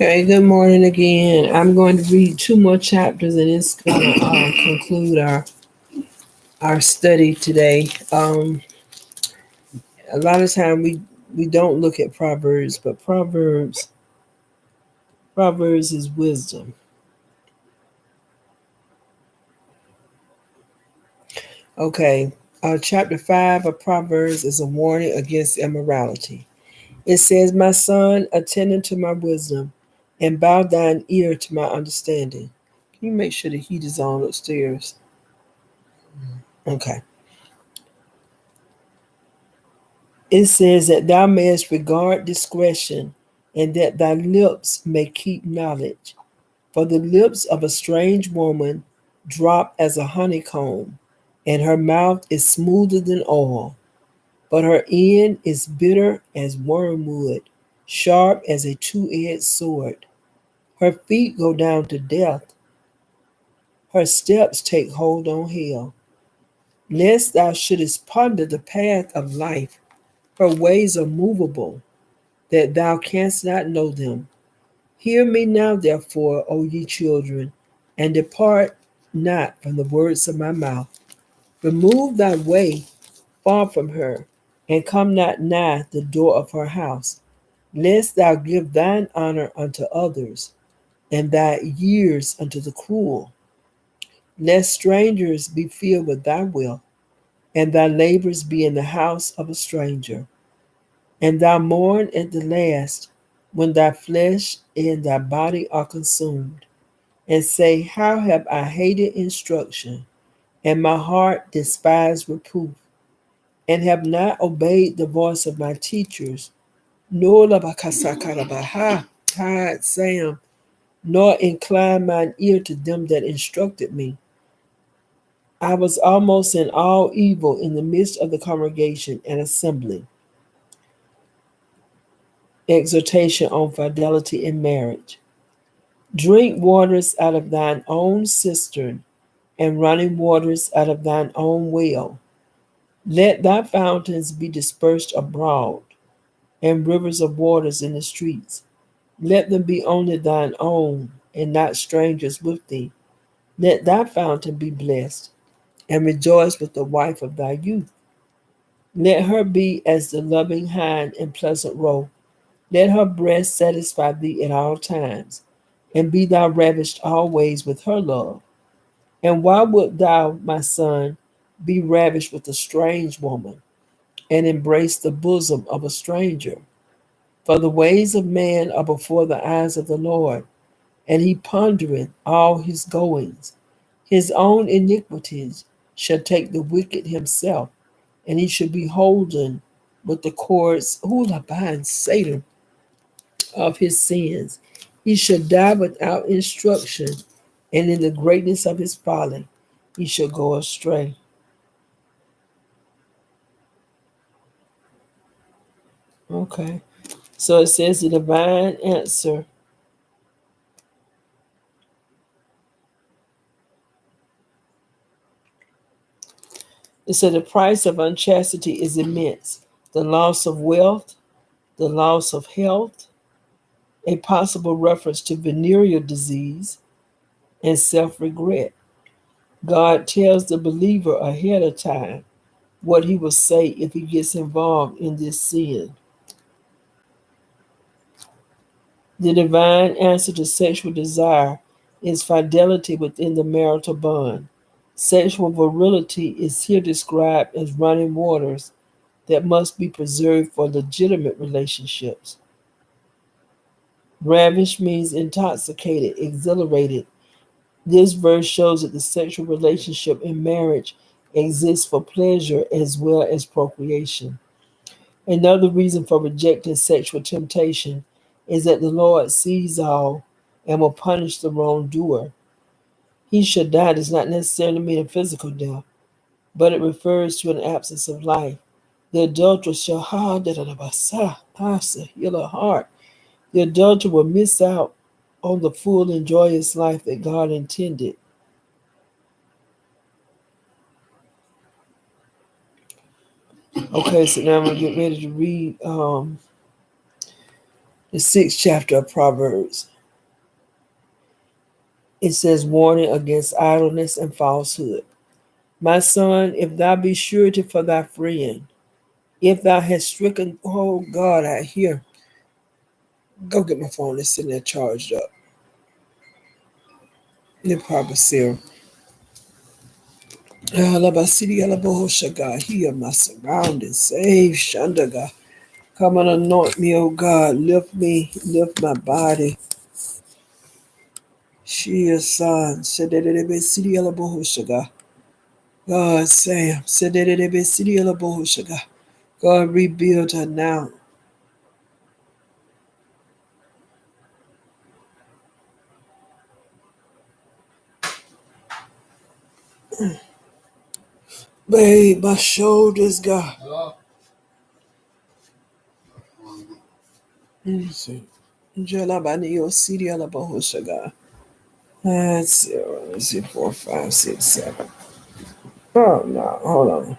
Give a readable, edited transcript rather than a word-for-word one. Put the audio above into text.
Okay, good morning again. I'm going to read two more chapters and it's going to conclude our study today. A lot of time we don't look at Proverbs, but Proverbs is wisdom. Okay, chapter 5 of Proverbs is a warning against immorality. It says, "My son, attend unto my wisdom and bow thine ear to my understanding." Can you make sure the heat is on upstairs? Okay. It says that thou mayest regard discretion, and that thy lips may keep knowledge. For the lips of a strange woman drop as a honeycomb, and her mouth is smoother than oil, but her end is bitter as wormwood, sharp as a two-edged sword. Her feet go down to death, her steps take hold on hell. Lest thou shouldest ponder the path of life, her ways are movable, that thou canst not know them. Hear me now, therefore, O ye children, and depart not from the words of my mouth. Remove thy way far from her, and come not nigh the door of her house, lest thou give thine honor unto others, and thy years unto the cruel, lest strangers be filled with thy wealth, and thy labors be in the house of a stranger. And thou mourn at the last, when thy flesh and thy body are consumed, and say, how have I hated instruction, and my heart despised reproof, and have not obeyed the voice of my teachers, nor labakasakarabaha, tired Sam, nor incline mine ear to them that instructed me. I was almost in all evil in the midst of the congregation and assembly. Exhortation on fidelity in marriage. Drink waters out of thine own cistern, and running waters out of thine own well. Let thy fountains be dispersed abroad, and rivers of waters in the streets. Let them be only thine own, and not strangers with thee. Let thy fountain be blessed, and rejoice with the wife of thy youth. Let her be as the loving hind in pleasant roe. Let her breast satisfy thee at all times, and be thou ravished always with her love. And why wilt thou, my son, be ravished with a strange woman, and embrace the bosom of a stranger? For the ways of man are before the eyes of the Lord, and he pondereth all his goings. His own iniquities shall take the wicked himself, and he shall be holden with the cords, hula bind Satan, of his sins. He shall die without instruction, and in the greatness of his folly he shall go astray. Okay. So it says the divine answer. It said the price of unchastity is immense. The loss of wealth, the loss of health, a possible reference to venereal disease, and self regret. God tells the believer ahead of time what he will say if he gets involved in this sin. The divine answer to sexual desire is fidelity within the marital bond. Sexual virility is here described as running waters that must be preserved for legitimate relationships. Ravished means intoxicated, exhilarated. This verse shows that the sexual relationship in marriage exists for pleasure as well as procreation. Another reason for rejecting sexual temptation is that the Lord sees all and will punish the wrongdoer. He shall die does not necessarily mean a physical death, but it refers to an absence of life. The adulteress shall heal her heart. The adulterer will miss out on the full and joyous life that God intended. Okay, so now I'm gonna get ready to read The 6th chapter of Proverbs. It says, warning against idleness and falsehood. My son, if thou be surety for thy friend, if thou hast stricken, oh God, I hear. Go get my phone. It's sitting there charged up. The proper serum. Alabasidi Alabohoshaga, heal my surroundings. Save Shandaga. Come and anoint me, oh God. Lift me, lift my body. She is son. Sededebesidi Alabohoshaga. God, Sam. Sededebesidi Alabohoshaga. God, rebuild her now. Babe, my shoulders, God. Let me see. Jalabani Osidi Alabohoshaga. That's 0. Let's see, 4, 5, 6, 7. Oh no, hold on.